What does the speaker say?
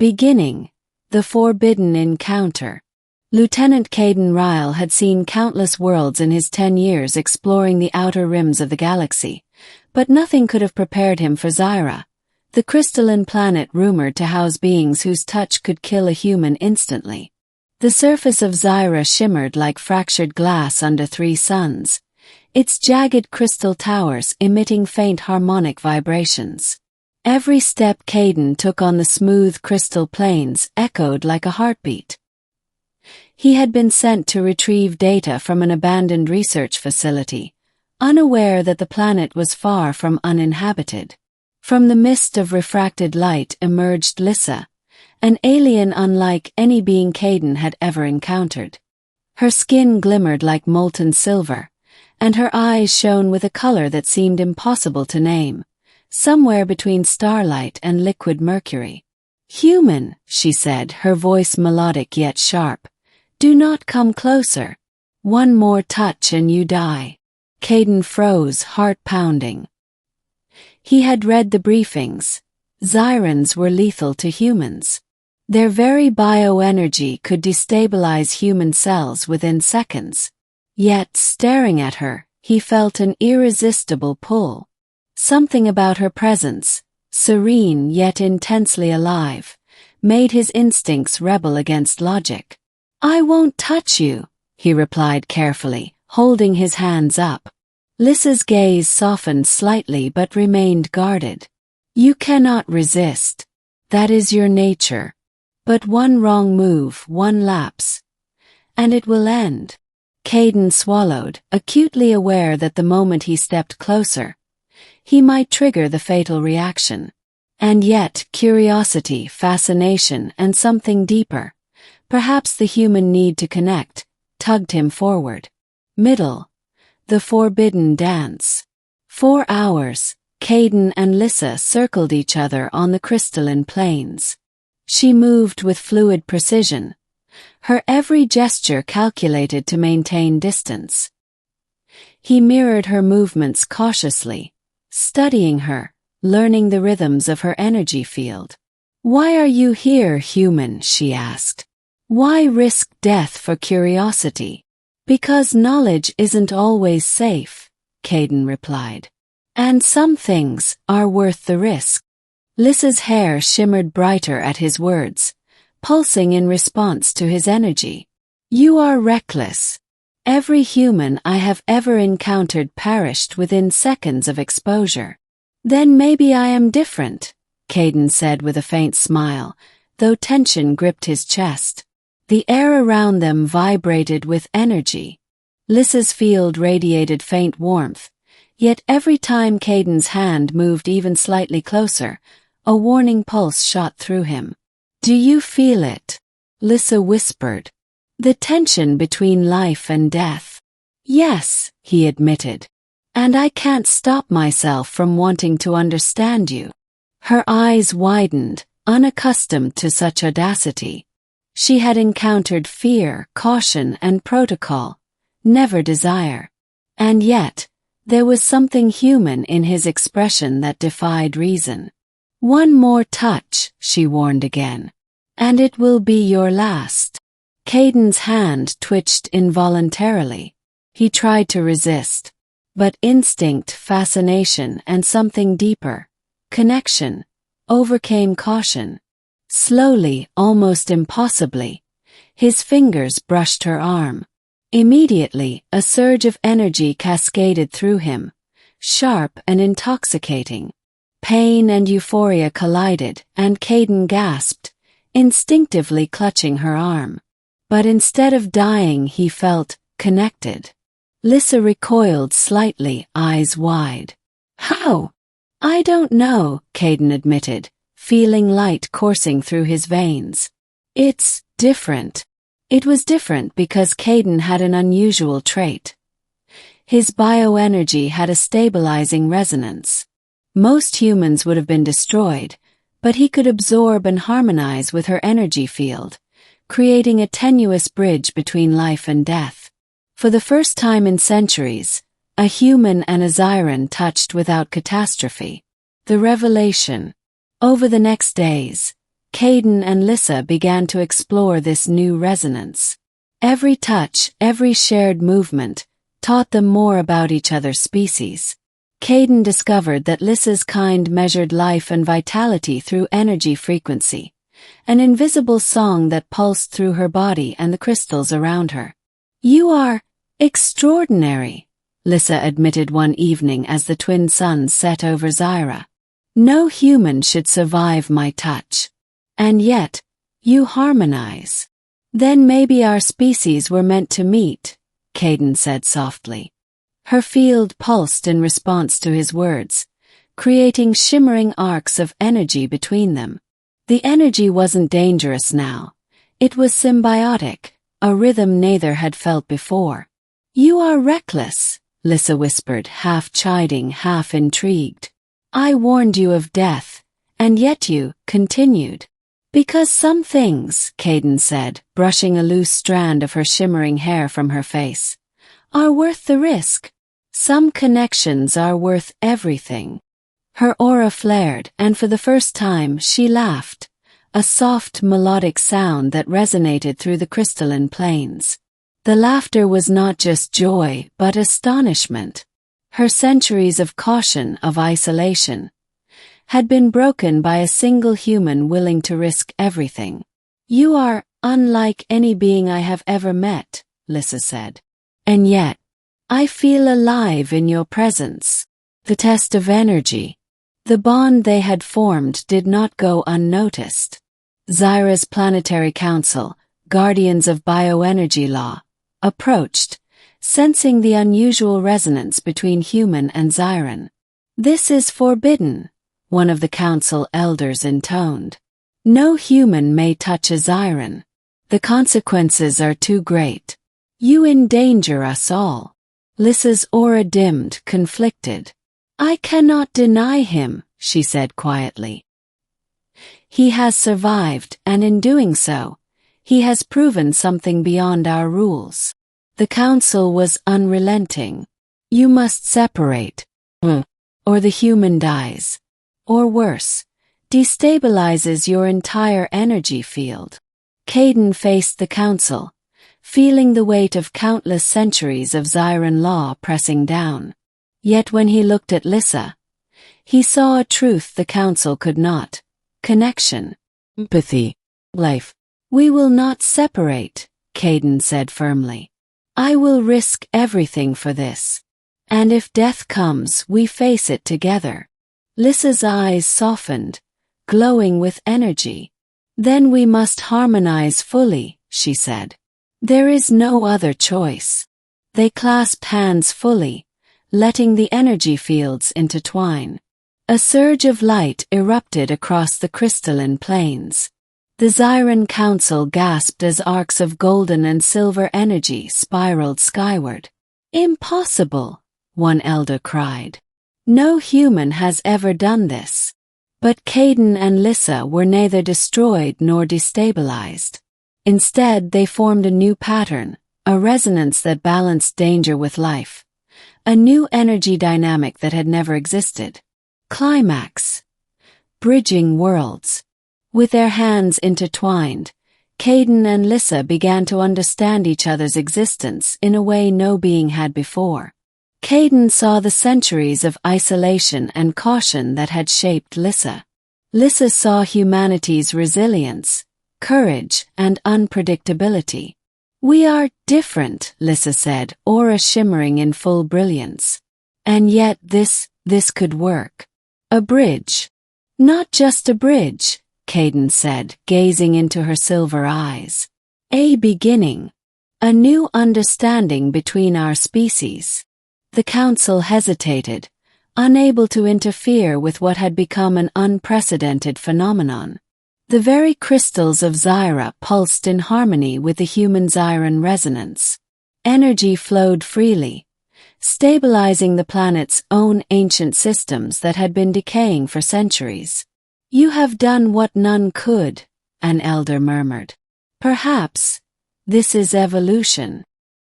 Beginning. The Forbidden Encounter. Lieutenant Kaden Ryll had seen countless worlds in his 10 years exploring the outer rims of the galaxy, but nothing could have prepared him for Xyra, the crystalline planet rumored to house beings whose touch could kill a human instantly. The surface of Xyra shimmered like fractured glass under 3 suns, its jagged crystal towers emitting faint harmonic vibrations. Every step Kaden took on the smooth crystal plains echoed like a heartbeat. He had been sent to retrieve data from an abandoned research facility, unaware that the planet was far from uninhabited. From the mist of refracted light emerged Lyssa, an alien unlike any being Kaden had ever encountered. Her skin glimmered like molten silver, and her eyes shone with a color that seemed impossible to name, somewhere between starlight and liquid mercury. "Human," she said, her voice melodic yet sharp. "Do not come closer. One more touch and you die." Kaden froze, heart pounding. He had read the briefings. Xyrans were lethal to humans. Their very bioenergy could destabilize human cells within seconds. Yet, staring at her, he felt an irresistible pull. Something about her presence, serene yet intensely alive, made his instincts rebel against logic. "I won't touch you," he replied carefully, holding his hands up. Lyssa's gaze softened slightly but remained guarded. "You cannot resist. That is your nature. But one wrong move, one lapse, and it will end." Kaden swallowed, acutely aware that the moment he stepped closer, he might trigger the fatal reaction. And yet, curiosity, fascination, and something deeper, perhaps the human need to connect, tugged him forward. Middle. The Forbidden Dance. 4 hours, Kaden and Lyssa circled each other on the crystalline plains. She moved with fluid precision, her every gesture calculated to maintain distance. He mirrored her movements cautiously, studying her, learning the rhythms of her energy field. "Why are you here, human?" she asked. "Why risk death for curiosity?" "Because knowledge isn't always safe," Kaden replied. "And some things are worth the risk." Lyssa's hair shimmered brighter at his words, pulsing in response to his energy. "You are reckless. Every human I have ever encountered perished within seconds of exposure." "Then maybe I am different," Kaden said with a faint smile, though tension gripped his chest. The air around them vibrated with energy. Lyssa's field radiated faint warmth, yet every time Kaden's hand moved even slightly closer, a warning pulse shot through him. "Do you feel it?" Lyssa whispered. "The tension between life and death." "Yes," he admitted. "And I can't stop myself from wanting to understand you." Her eyes widened, unaccustomed to such audacity. She had encountered fear, caution, and protocol, never desire. And yet, there was something human in his expression that defied reason. "One more touch," she warned again, "and it will be your last." Kaden's hand twitched involuntarily. He tried to resist, but instinct, fascination, and something deeper, connection, overcame caution. Slowly, almost impossibly, his fingers brushed her arm. Immediately, a surge of energy cascaded through him, sharp and intoxicating. Pain and euphoria collided, and Kaden gasped, instinctively clutching her arm. But instead of dying, he felt connected. Lyssa recoiled slightly, eyes wide. "How?" "I don't know," Kaden admitted, feeling light coursing through his veins. "It's different." It was different because Kaden had an unusual trait. His bioenergy had a stabilizing resonance. Most humans would have been destroyed, but he could absorb and harmonize with her energy field, creating a tenuous bridge between life and death. For the first time in centuries, a human and a Xyran touched without catastrophe. The revelation. Over the next days, Kaden and Lyssa began to explore this new resonance. Every touch, every shared movement, taught them more about each other's species. Kaden discovered that Lyssa's kind measured life and vitality through energy frequency, an invisible song that pulsed through her body and the crystals around her. "You are extraordinary," Lyssa admitted one evening as the twin suns set over Xyra. "No human should survive my touch. And yet, you harmonize." "Then maybe our species were meant to meet," Kaden said softly. Her field pulsed in response to his words, creating shimmering arcs of energy between them. The energy wasn't dangerous now. It was symbiotic, a rhythm neither had felt before. "You are reckless," Lyssa whispered, half chiding, half intrigued. "I warned you of death, and yet you continued." "Because some things," Kaden said, brushing a loose strand of her shimmering hair from her face, "are worth the risk. Some connections are worth everything." Her aura flared, and for the first time she laughed, a soft melodic sound that resonated through the crystalline plains. The laughter was not just joy, but astonishment. Her centuries of caution, of isolation, had been broken by a single human willing to risk everything. "You are unlike any being I have ever met," Lyssa said. "And yet, I feel alive in your presence." The test of energy. The bond they had formed did not go unnoticed. Xyra's planetary council, guardians of bioenergy law, approached, sensing the unusual resonance between human and Xyran. "This is forbidden," one of the council elders intoned. "No human may touch a Xyran. The consequences are too great. You endanger us all." Lyssa's aura dimmed, conflicted. "I cannot deny him," she said quietly. "He has survived, and in doing so, he has proven something beyond our rules." The council was unrelenting. "You must separate, or the human dies. Or worse, destabilizes your entire energy field." Kaden faced the council, feeling the weight of countless centuries of Xyran law pressing down. Yet when he looked at Lyssa, he saw a truth the council could not: connection, empathy, life. "We will not separate," Kaden said firmly. "I will risk everything for this. And if death comes, we face it together." Lyssa's eyes softened, glowing with energy. "Then we must harmonize fully," she said. "There is no other choice." They clasped hands fully, letting the energy fields intertwine. A surge of light erupted across the crystalline plains. The Xyran Council gasped as arcs of golden and silver energy spiraled skyward. "Impossible," one elder cried. "No human has ever done this." But Kaden and Lyssa were neither destroyed nor destabilized. Instead, they formed a new pattern, a resonance that balanced danger with life, a new energy dynamic that had never existed. Climax. Bridging worlds. With their hands intertwined, Kaden and Lyssa began to understand each other's existence in a way no being had before. Kaden saw the centuries of isolation and caution that had shaped Lyssa. Lyssa saw humanity's resilience, courage, and unpredictability. "We are different," Lyssa said, aura shimmering in full brilliance. "And yet this could work. A bridge." "Not just a bridge," Kaden said, gazing into her silver eyes. "A beginning. A new understanding between our species." The council hesitated, unable to interfere with what had become an unprecedented phenomenon. The very crystals of Xyra pulsed in harmony with the human Xyran resonance. Energy flowed freely, stabilizing the planet's own ancient systems that had been decaying for centuries. "You have done what none could," an elder murmured. "Perhaps this is evolution."